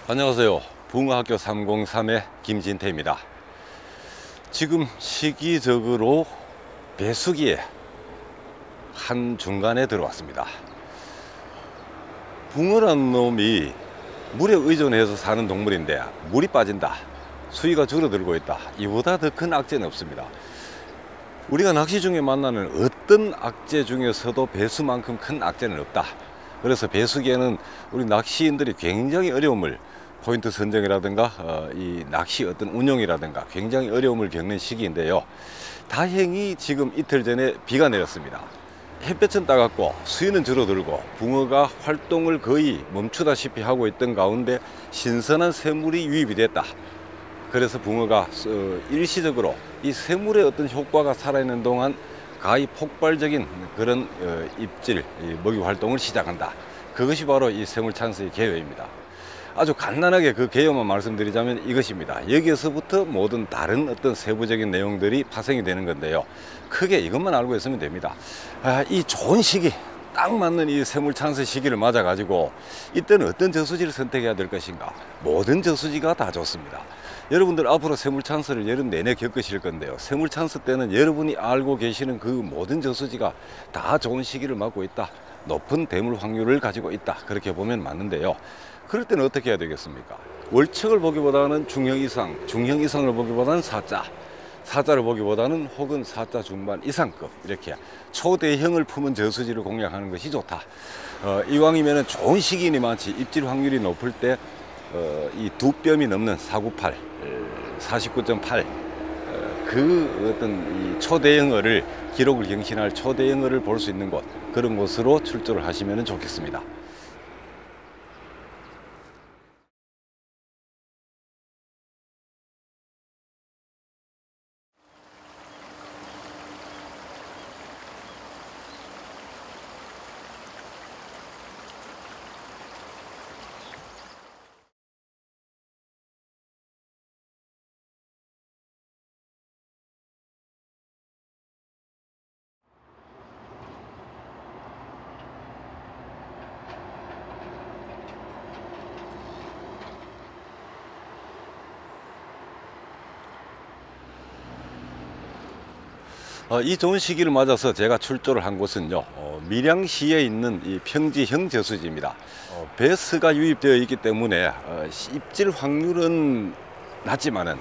안녕하세요. 붕어학교 303의 김진태입니다. 지금 시기적으로 배수기에 한중간에 들어왔습니다. 붕어란 놈이 물에 의존해서 사는 동물인데 물이 빠진다, 수위가 줄어들고 있다, 이보다 더 큰 악재는 없습니다. 우리가 낚시 중에 만나는 어떤 악재 중에서도 배수만큼 큰 악재는 없다. 그래서 배수기에는 우리 낚시인들이 굉장히 어려움을, 포인트 선정이라든가 이 낚시 어떤 운용이라든가 굉장히 어려움을 겪는 시기인데요. 다행히 지금 이틀 전에 비가 내렸습니다. 햇볕은 따갑고 수위는 줄어들고 붕어가 활동을 거의 멈추다시피 하고 있던 가운데 신선한 새물이 유입이 됐다. 그래서 붕어가 일시적으로 이 새물의 어떤 효과가 살아있는 동안 가히 폭발적인 그런 입질, 먹이 활동을 시작한다. 그것이 바로 이 새물 찬스의 개요입니다. 아주 간단하게 그 개요만 말씀드리자면 이것입니다. 여기에서부터 모든 다른 어떤 세부적인 내용들이 파생이 되는 건데요. 크게 이것만 알고 있으면 됩니다. 이 좋은 시기, 딱 맞는 이 새물 찬스 시기를 맞아 가지고 이때는 어떤 저수지를 선택해야 될 것인가. 모든 저수지가 다 좋습니다. 여러분들 앞으로 새물 찬스를 여름 내내 겪으실 건데요. 새물 찬스 때는 여러분이 알고 계시는 그 모든 저수지가 다 좋은 시기를 맞고 있다, 높은 대물 확률을 가지고 있다, 그렇게 보면 맞는데요. 그럴 때는 어떻게 해야 되겠습니까? 월척을 보기보다는 중형 이상, 중형 이상을 보기보다는 사자, 사자를 보기보다는 혹은 사자 중반 이상급, 이렇게 초대형을 품은 저수지를 공략하는 것이 좋다. 이왕이면 좋은 시기니만치 입질 확률이 높을 때 이 두 뼘이 넘는 498, 49.8 그 어떤 이 초대형어를, 기록을 경신할 초대형어를 볼 수 있는 곳, 그런 곳으로 출조를 하시면 좋겠습니다. 이 좋은 시기를 맞아서 제가 출조를 한 곳은요, 밀양시에 있는 이 평지형 저수지입니다. 배스가 유입되어 있기 때문에 입질 확률은 낮지만은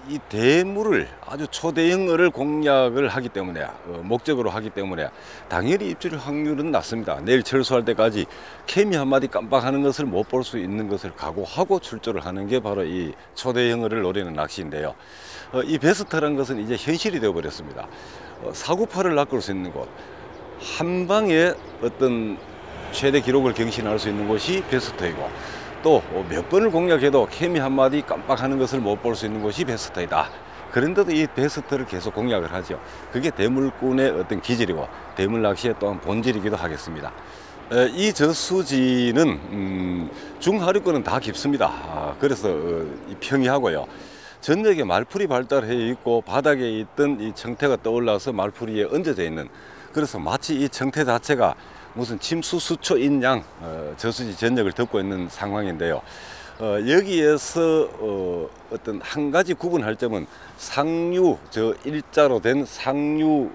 이 대물을, 아주 초대형어를 공략을 하기 때문에, 목적으로 하기 때문에 당연히 입질 확률은 낮습니다. 내일 철수할 때까지 개미 한 마디 깜빡하는 것을 못 볼 수 있는 것을 각오하고 출조를 하는 게 바로 이 초대형어를 노리는 낚시인데요. 이 베스트라는 것은 이제 현실이 되어 버렸습니다. 498을 낚을 수 있는 곳, 한 방에 어떤 최대 기록을 경신할 수 있는 곳이 베스트이고, 또 몇 번을 공략해도 개미 한 마디 깜빡하는 것을 못 볼 수 있는 곳이 베스트이다. 그런데도 이 베스트를 계속 공략을 하죠. 그게 대물꾼의 어떤 기질이고 대물 낚시의 또한 본질이기도 하겠습니다. 이 저수지는 중하류권은 다 깊습니다. 그래서 평이하고요. 전역에 말풀이 발달해 있고 바닥에 있던 이 청태가 떠올라서 말풀이에 얹어져 있는, 그래서 마치 이 청태 자체가 무슨 침수수초인 양 저수지 전역을 덮고 있는 상황인데요. 여기에서 어떤 한 가지 구분할 점은 상류, 저 일자로 된 상류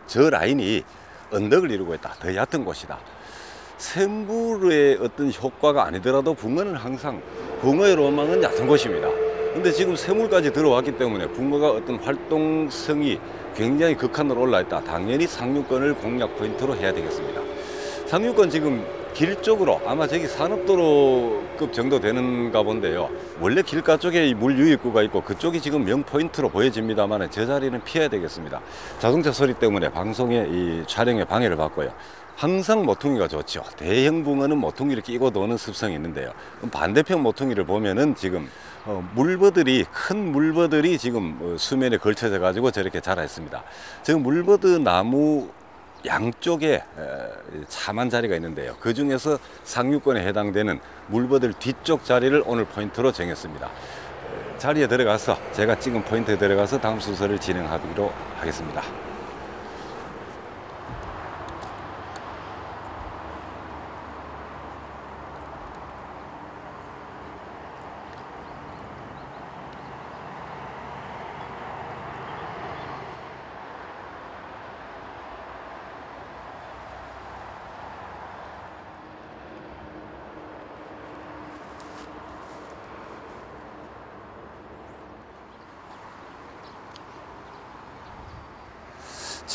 저 라인이 언덕을 이루고 있다, 더 얕은 곳이다. 샘물의 어떤 효과가 아니더라도 붕어는 항상, 붕어의 로망은 얕은 곳입니다. 근데 지금 샘물까지 들어왔기 때문에 붕어가 어떤 활동성이 굉장히 극한으로 올라있다. 당연히 상류권을 공략 포인트로 해야 되겠습니다. 상류권 지금 길 쪽으로 아마 저기 산업도로급 정도 되는가 본데요. 원래 길가 쪽에 물 유입구가 있고 그쪽이 지금 명포인트로 보여집니다만 저 자리는 피해야 되겠습니다. 자동차 소리 때문에 방송에 이 촬영에 방해를 받고요. 항상 모퉁이가 좋죠. 대형 붕어는 모퉁이를 끼고 도는 습성이 있는데요. 반대편 모퉁이를 보면은 지금 물버들이, 큰 물버들이 지금 수면에 걸쳐져 가지고 저렇게 자라 있습니다. 지금 물버드 나무 양쪽에 참한 자리가 있는데요. 그 중에서 상류권에 해당되는 물버들 뒤쪽 자리를 오늘 포인트로 정했습니다. 자리에 들어가서, 제가 찍은 포인트에 들어가서 다음 순서를 진행하기로 하겠습니다.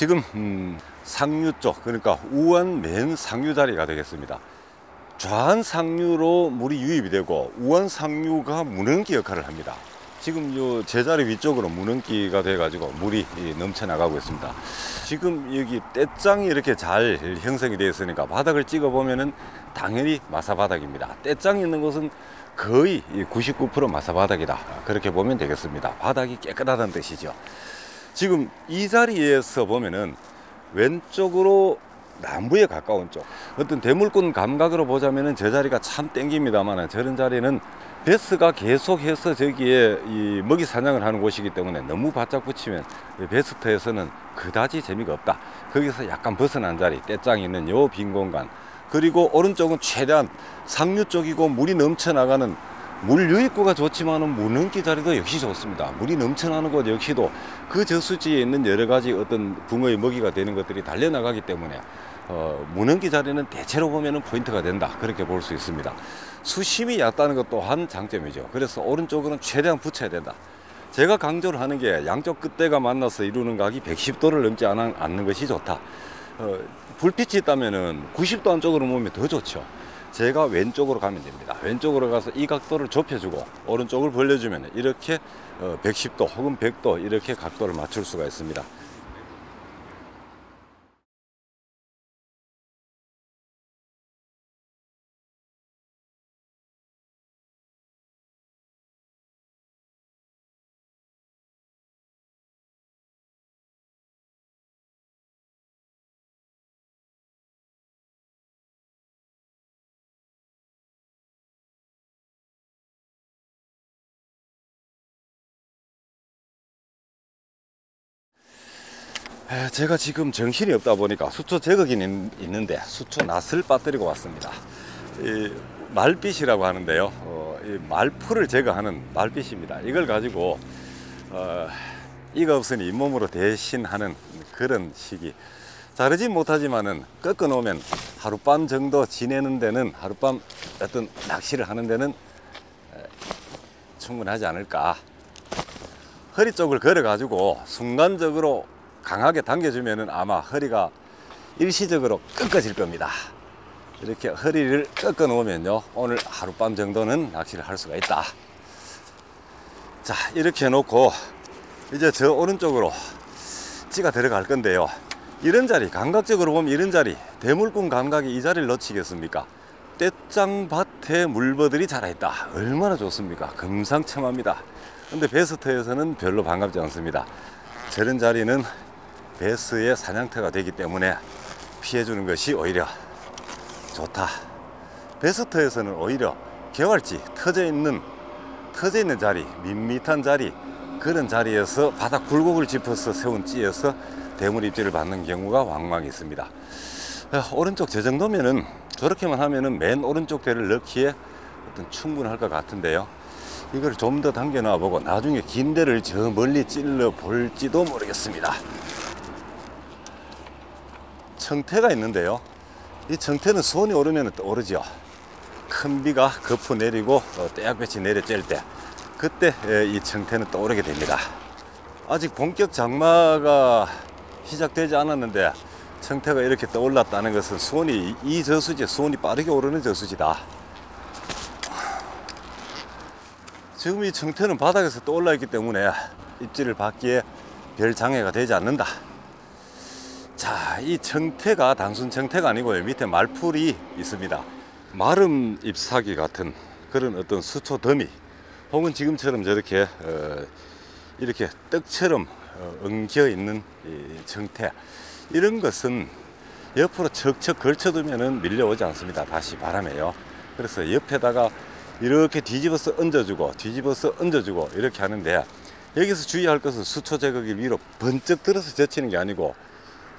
지금 상류 쪽, 그러니까 우원 맨 상류 자리가 되겠습니다. 좌한 상류로 물이 유입이 되고 우원 상류가 문흥기 역할을 합니다. 지금 요 제자리 위쪽으로 문흥기가 돼 가지고 물이 넘쳐 나가고 있습니다. 지금 여기 떼장이 이렇게 잘 형성이 되어 있으니까 바닥을 찍어 보면은 당연히 마사바닥입니다. 떼장이 있는 곳은 거의 99% 마사바닥이다, 그렇게 보면 되겠습니다. 바닥이 깨끗하다는 뜻이죠. 지금 이 자리에서 보면은 왼쪽으로 남부에 가까운 쪽, 어떤 대물권 감각으로 보자면은 저 자리가 참 땡깁니다만, 저런 자리는 베스가 계속해서 저기에 이 먹이 사냥을 하는 곳이기 때문에 너무 바짝 붙이면 베스트에서는 그다지 재미가 없다. 거기서 약간 벗어난 자리, 떼장이 있는 요 빈 공간, 그리고 오른쪽은 최대한 상류 쪽이고 물이 넘쳐나가는, 물 유입구가 좋지만은 문흥기 자리도 역시 좋습니다. 물이 넘쳐나는 곳 역시도 그 저수지에 있는 여러 가지 어떤 붕어의 먹이가 되는 것들이 달려나가기 때문에 문흥기 자리는 대체로 보면은 포인트가 된다, 그렇게 볼 수 있습니다. 수심이 얕다는 것 또한 장점이죠. 그래서 오른쪽으로는 최대한 붙여야 된다. 제가 강조를 하는 게 양쪽 끝대가 만나서 이루는 각이 110도를 넘지 않는 것이 좋다. 불빛이 있다면은 90도 안쪽으로 모으면 더 좋죠. 제가 왼쪽으로 가면 됩니다. 왼쪽으로 가서 이 각도를 좁혀주고 오른쪽을 벌려주면 이렇게 110도 혹은 100도 이렇게 각도를 맞출 수가 있습니다. 제가 지금 정신이 없다 보니까 수초 제거기는 있는데 수초 낫을 빠뜨리고 왔습니다. 이 말빛이라고 하는데요, 이 말풀을 제거하는 말빛입니다. 이걸 가지고 이가 없으니 잇몸으로 대신하는 그런 시기. 자르진 못하지만은 꺾어 놓으면 하룻밤 정도 지내는 데는, 하룻밤 어떤 낚시를 하는 데는 충분하지 않을까. 허리 쪽을 걸어 가지고 순간적으로 강하게 당겨주면은 아마 허리가 일시적으로 꺾어질 겁니다. 이렇게 허리를 꺾어 놓으면요, 오늘 하룻밤 정도는 낚시를 할 수가 있다. 자, 이렇게 해놓고 이제 저 오른쪽으로 찌가 들어갈 건데요, 이런 자리, 감각적으로 보면 이런 자리, 대물군 감각이 이 자리를 놓치겠습니까? 떼장밭에 물버들이 자라있다. 얼마나 좋습니까? 금상첨화입니다. 근데 베스트에서는 별로 반갑지 않습니다. 저런 자리는 베스의 사냥터가 되기 때문에 피해주는 것이 오히려 좋다. 베스트에서는 오히려 개활지, 터져 있는 자리, 밋밋한 자리, 그런 자리에서 바닥 굴곡을 짚어서 세운 찌에서 대물 입질을 받는 경우가 왕왕 있습니다. 오른쪽 저 정도면은, 저렇게만 하면은 맨 오른쪽 대를 넣기에 어떤 충분할 것 같은데요, 이걸 좀 더 당겨 놔보고 나중에 긴 대를 저 멀리 찔러 볼지도 모르겠습니다. 청태가 있는데요, 이 청태는 수온이 오르면 오르죠. 큰 비가 거푸 내리고 떼약볕이 내려 쬐을 때, 그때 이 청태는 떠오르게 됩니다. 아직 본격 장마가 시작되지 않았는데 청태가 이렇게 떠올랐다는 것은 수온이, 이 저수지 수온이 빠르게 오르는 저수지다. 지금 이 청태는 바닥에서 떠올라 있기 때문에 입질을 받기에 별 장애가 되지 않는다. 자, 이 청태가 단순 청태가 아니고요, 밑에 말풀이 있습니다. 마름 잎사귀 같은 그런 어떤 수초 더미, 혹은 지금처럼 저렇게 이렇게 떡처럼 엉겨 있는 이 청태, 이런 것은 옆으로 척척 걸쳐두면은 밀려오지 않습니다. 다시 바람에요. 그래서 옆에다가 이렇게 뒤집어서 얹어주고 뒤집어서 얹어주고 이렇게 하는데, 여기서 주의할 것은 수초 제거기 위로 번쩍 들어서 젖히는 게 아니고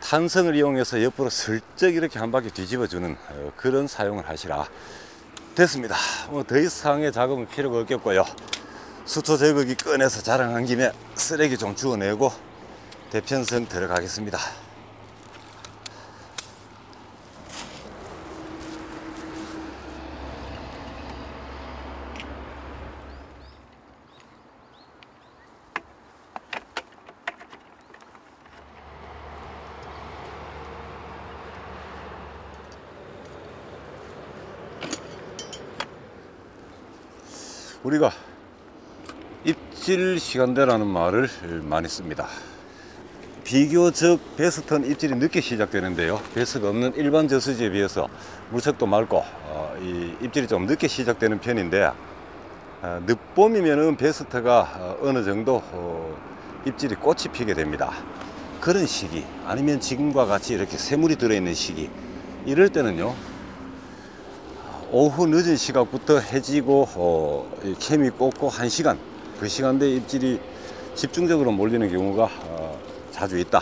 탄성을 이용해서 옆으로 슬쩍 이렇게 한 바퀴 뒤집어주는 그런 사용을 하시라. 됐습니다. 더 이상의 작업은 필요가 없겠고요, 수초 제거기 꺼내서 자랑한 김에 쓰레기 좀 주워내고 대편성 들어가겠습니다. 우리가 입질 시간대라는 말을 많이 씁니다. 비교적 베스트는 입질이 늦게 시작되는데요. 베스가 없는 일반 저수지에 비해서 물색도 맑고 이 입질이 좀 늦게 시작되는 편인데, 늦봄이면은 베스트가 어느 정도 입질이 꽃이 피게 됩니다. 그런 시기, 아니면 지금과 같이 이렇게 새물이 들어있는 시기, 이럴 때는요, 오후 늦은 시각부터 해지고 캠이 꽂고 1시간, 그 시간대에 입질이 집중적으로 몰리는 경우가 자주 있다.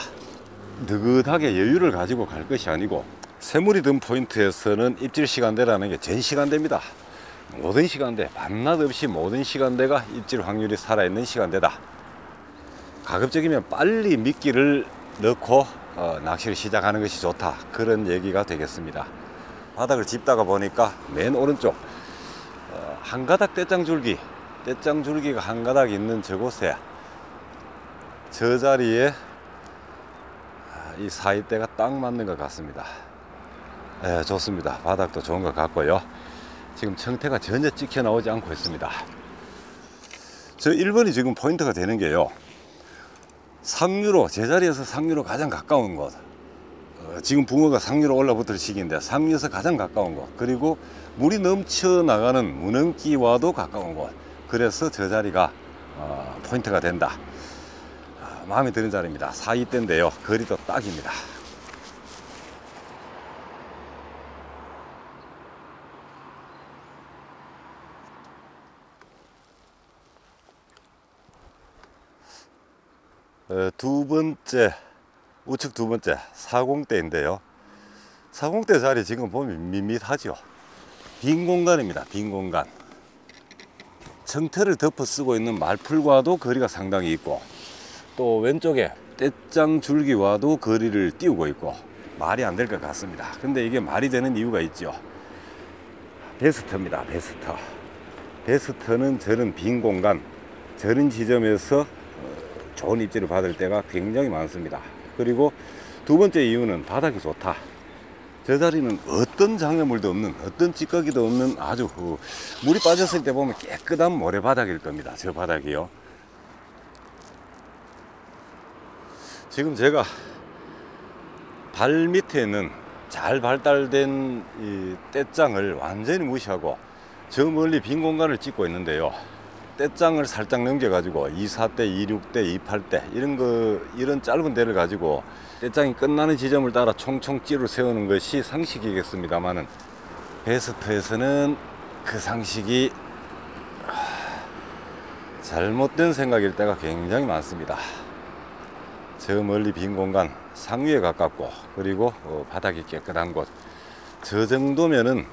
느긋하게 여유를 가지고 갈 것이 아니고, 새물이 든 포인트에서는 입질 시간대라는 게 전 시간대입니다. 모든 시간대, 밤낮 없이 모든 시간대가 입질 확률이 살아있는 시간대다. 가급적이면 빨리 미끼를 넣고 낚시를 시작하는 것이 좋다, 그런 얘기가 되겠습니다. 바닥을 짚다가 보니까 맨 오른쪽 한 가닥 떼짱줄기가 한 가닥 있는 저곳에, 저 자리에 이 사이대가 딱 맞는 것 같습니다. 네, 좋습니다. 바닥도 좋은 것 같고요. 지금 청태가 전혀 찍혀 나오지 않고 있습니다. 저 1번이 지금 포인트가 되는 게요, 상류로, 제자리에서 상류로 가장 가까운 곳, 지금 붕어가 상류로 올라붙을 시기인데 상류에서 가장 가까운 곳, 그리고 물이 넘쳐나가는 문흥기와도 가까운 곳, 그래서 저 자리가 포인트가 된다. 마음에 드는 자리입니다. 사이대인데요, 거리도 딱입니다. 두 번째, 우측 두 번째 40대인데요. 40대 자리 지금 보면 밋밋하죠. 빈 공간입니다. 빈 공간. 청태를 덮어 쓰고 있는 말풀과도 거리가 상당히 있고, 또 왼쪽에 떼짱 줄기와도 거리를 띄우고 있고, 말이 안 될 것 같습니다. 근데 이게 말이 되는 이유가 있죠. 베스트입니다. 베스트는 저런 빈 공간, 저런 지점에서 좋은 입질을 받을 때가 굉장히 많습니다. 그리고 두 번째 이유는 바닥이 좋다. 저 자리는 어떤 장애물도 없는, 어떤 찌꺼기도 없는 아주 물이 빠졌을 때 보면 깨끗한 모래바닥일 겁니다. 저 바닥이요. 지금 제가 발 밑에 있는 잘 발달된 이 떼짱을 완전히 무시하고 저 멀리 빈 공간을 찍고 있는데요, 떼짱을 살짝 넘겨 가지고 24대, 26대, 28대 이런 짧은 대를 가지고 떼짱이 끝나는 지점을 따라 총총 찌를 세우는 것이 상식이겠습니다만은, 베스트에서는 그 상식이 잘못된 생각일 때가 굉장히 많습니다. 저 멀리 빈 공간, 상류에 가깝고, 그리고 바닥이 깨끗한 곳, 저 정도면은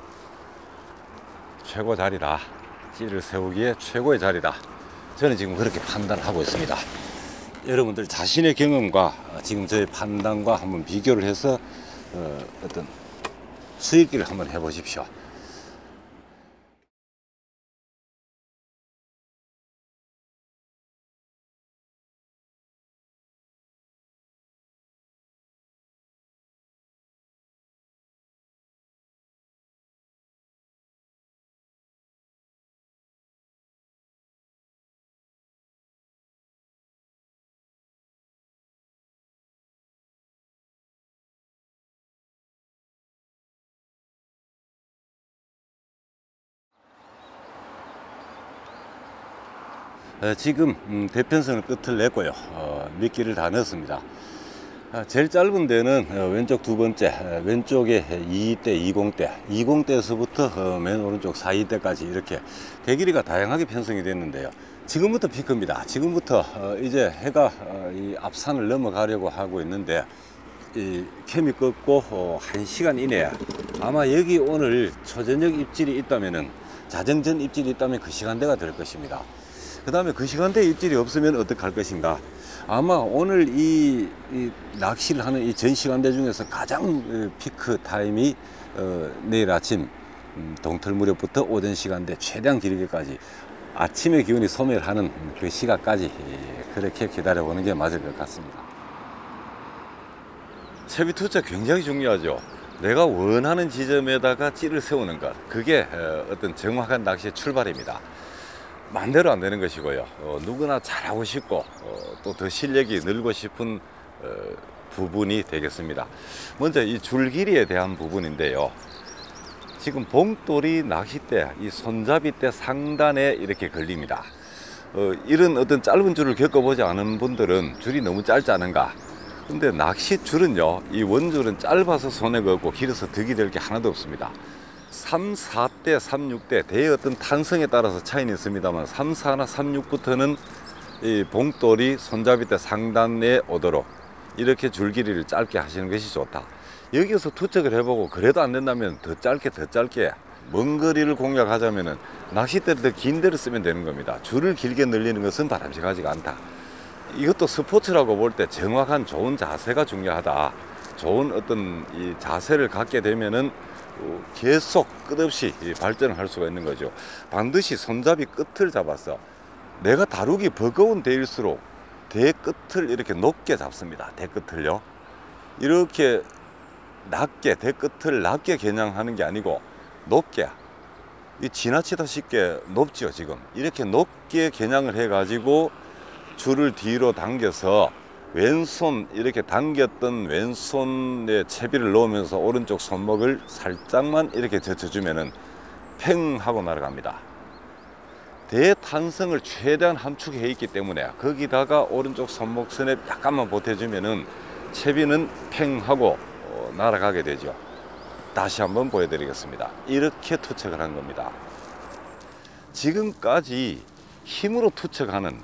최고 자리다. 찌를 세우기에 최고의 자리다. 저는 지금 그렇게 판단하고 있습니다. 여러분들 자신의 경험과 지금 저의 판단과 한번 비교를 해서 어떤 수익기를 한번 해보십시오. 지금 대편선을 끝을 냈고요, 미끼를 다 넣었습니다. 제일 짧은 데는 왼쪽 두 번째, 왼쪽에 22대, 20대, 20대에서부터 맨 오른쪽 42대까지 이렇게 대길이가 다양하게 편성이 됐는데요. 지금부터 피크입니다. 지금부터 이제 해가 이 앞산을 넘어가려고 하고 있는데, 이 캠이 꺾고 1시간 이내에 아마 여기 오늘 초저녁 입질이 있다면은, 자정전 입질이 있다면 그 시간대가 될 것입니다. 그 다음에 그 시간대에 입질이 없으면 어떻게 할 것인가. 아마 오늘 이 낚시를 하는 이 전 시간대 중에서 가장 피크 타임이 내일 아침 동틀 무렵부터 오전 시간대 최대한 길게까지, 아침의 기온이 소멸하는 그 시각까지 그렇게 기다려보는 게 맞을 것 같습니다. 채비 투자 굉장히 중요하죠. 내가 원하는 지점에다가 찌를 세우는 것, 그게 어떤 정확한 낚시의 출발입니다. 마음대로 안 되는 것이고요. 누구나 잘하고 싶고 또 더 실력이 늘고 싶은 부분이 되겠습니다. 먼저 이 줄길이에 대한 부분인데요. 지금 봉돌이 낚싯대, 이 손잡이대 상단에 이렇게 걸립니다. 이런 어떤 짧은 줄을 겪어보지 않은 분들은 줄이 너무 짧지 않은가. 근데 낚싯줄은요, 이 원줄은 짧아서 손에 걸고 길어서 득이 될 게 하나도 없습니다. 3, 4대, 3, 6대 대의 어떤 탄성에 따라서 차이는 있습니다만 3, 4나 3, 6부터는 이 봉돌이 손잡이대 상단에 오도록 이렇게 줄 길이를 짧게 하시는 것이 좋다. 여기서 투척을 해보고 그래도 안 된다면 더 짧게 먼 거리를 공략하자면은 낚싯대를 더 긴 데를 쓰면 되는 겁니다. 줄을 길게 늘리는 것은 바람직하지가 않다. 이것도 스포츠라고 볼 때 정확한 좋은 자세가 중요하다. 좋은 어떤 이 자세를 갖게 되면은 계속 끝없이 발전을 할 수가 있는 거죠. 반드시 손잡이 끝을 잡아서 내가 다루기 버거운 데일수록 대 끝을 이렇게 높게 잡습니다. 대 끝을요. 이렇게 낮게, 대 끝을 낮게 겨냥하는 게 아니고 높게, 이 지나치다 쉽게 높죠. 지금 이렇게 높게 겨냥을 해 가지고 줄을 뒤로 당겨서 왼손 이렇게 당겼던 왼손에 채비를 넣으면서 오른쪽 손목을 살짝만 이렇게 젖혀주면은 팽 하고 날아갑니다. 대탄성을 최대한 함축해 있기 때문에 거기다가 오른쪽 손목선에 약간만 보태주면은 채비는 팽 하고 날아가게 되죠. 다시 한번 보여드리겠습니다. 이렇게 투척을 한 겁니다. 지금까지 힘으로 투척하는,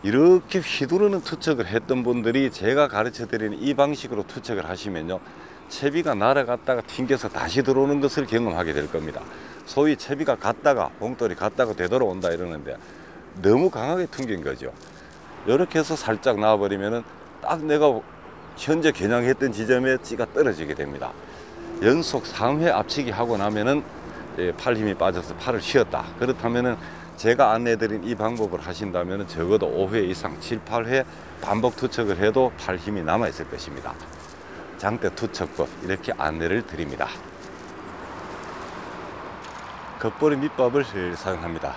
이렇게 휘두르는 투척을 했던 분들이 제가 가르쳐 드리는 이 방식으로 투척을 하시면요, 채비가 날아갔다가 튕겨서 다시 들어오는 것을 경험하게 될 겁니다. 소위 채비가 갔다가 봉돌이 갔다가 되돌아온다 이러는데 너무 강하게 튕긴 거죠. 이렇게 해서 살짝 놔버리면은 딱 내가 현재 겨냥했던 지점에 찌가 떨어지게 됩니다. 연속 3회 앞치기 하고 나면은 팔 힘이 빠져서 팔을 쉬었다. 그렇다면은 제가 안내드린 이 방법을 하신다면 적어도 5회 이상 7, 8회 반복 투척을 해도 팔 힘이 남아 있을 것입니다. 장대 투척법 이렇게 안내를 드립니다. 겉벌이 밑밥을 사용합니다.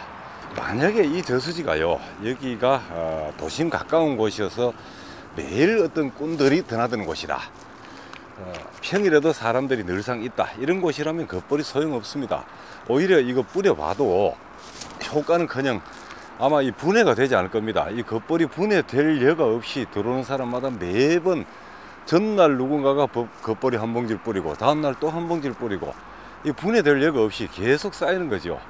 만약에 이 저수지가요, 여기가 도심 가까운 곳이어서 매일 어떤 꾼들이 드나드는 곳이다, 평일에도 사람들이 늘상 있다, 이런 곳이라면 겉벌이 소용없습니다. 오히려 이거 뿌려봐도 효과는커녕 아마 이 분해가 되지 않을 겁니다. 이 겉벌이 분해될 여가 없이 들어오는 사람마다 매번 전날 누군가가 겉벌이 한 봉지를 뿌리고 다음날 또 한 봉지를 뿌리고 이 분해될 여가 없이 계속 쌓이는 거죠.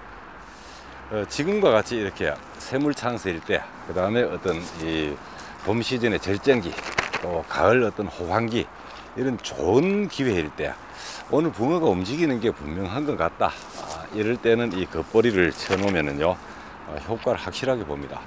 지금과 같이 이렇게 새물 찬스일 때, 그 다음에 어떤 이 봄 시즌의 절정기, 또 가을 어떤 호황기, 이런 좋은 기회일 때 오늘 붕어가 움직이는 게 분명한 것 같다, 이럴 때는 이 겉벌이를 쳐놓으면은요, 효과를 확실하게 봅니다.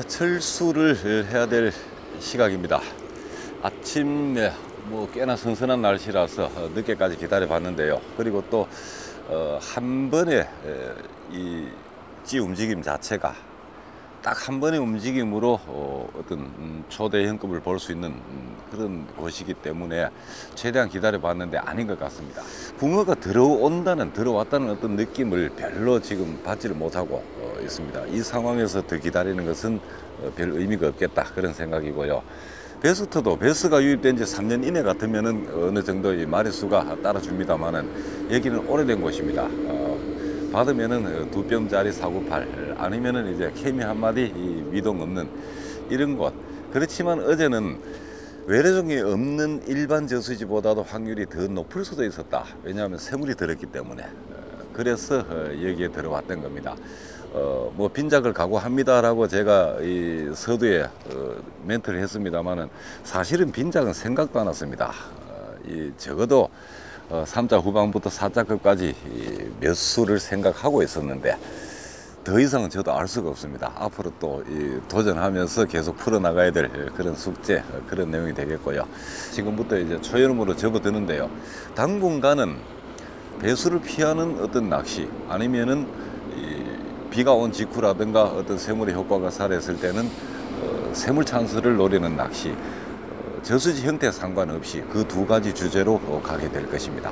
철수를 해야 될 시각입니다. 아침에 꽤나 선선한 날씨라서 늦게까지 기다려 봤는데요. 그리고 또 한 번에 이 찌 움직임 자체가 딱 한 번의 움직임으로 어떤 초대형급을 볼 수 있는 그런 곳이기 때문에 최대한 기다려 봤는데 아닌 것 같습니다. 붕어가 들어왔다는 어떤 느낌을 별로 지금 받지를 못하고 있습니다. 이 상황에서 더 기다리는 것은 별 의미가 없겠다, 그런 생각이고요. 베스트도 베스가 유입된 지 3년 이내 같으면은 어느 정도의 마리수가 따라줍니다만은 여기는 오래된 곳입니다. 받으면은 2뼘짜리 사구팔, 아니면은 이제 케미 한 마디 미동 없는 이런 곳. 그렇지만 어제는 외래종이 없는 일반 저수지보다도 확률이 더 높을 수도 있었다. 왜냐하면 새물이 들었기 때문에. 그래서 여기에 들어왔던 겁니다. 뭐 빈작을 각오합니다라고 제가 이 서두에 멘트를 했습니다만은 사실은 빈작은 생각도 안 했습니다. 이 적어도 3자 후반부터 4자급까지 몇 수를 생각하고 있었는데 더 이상은 저도 알 수가 없습니다. 앞으로 또 도전하면서 계속 풀어나가야 될 그런 숙제, 그런 내용이 되겠고요. 지금부터 이제 초여름으로 접어드는데요. 당분간은 배수를 피하는 어떤 낚시 아니면은 비가 온 직후라든가 어떤 새물의 효과가 살았을 때는 새물 찬스를 노리는 낚시, 저수지 형태에 상관없이 그 두 가지 주제로 가게 될 것입니다.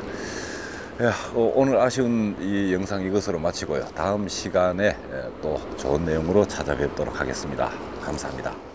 오늘 아쉬운 이 영상 이것으로 마치고요. 다음 시간에 또 좋은 내용으로 찾아뵙도록 하겠습니다. 감사합니다.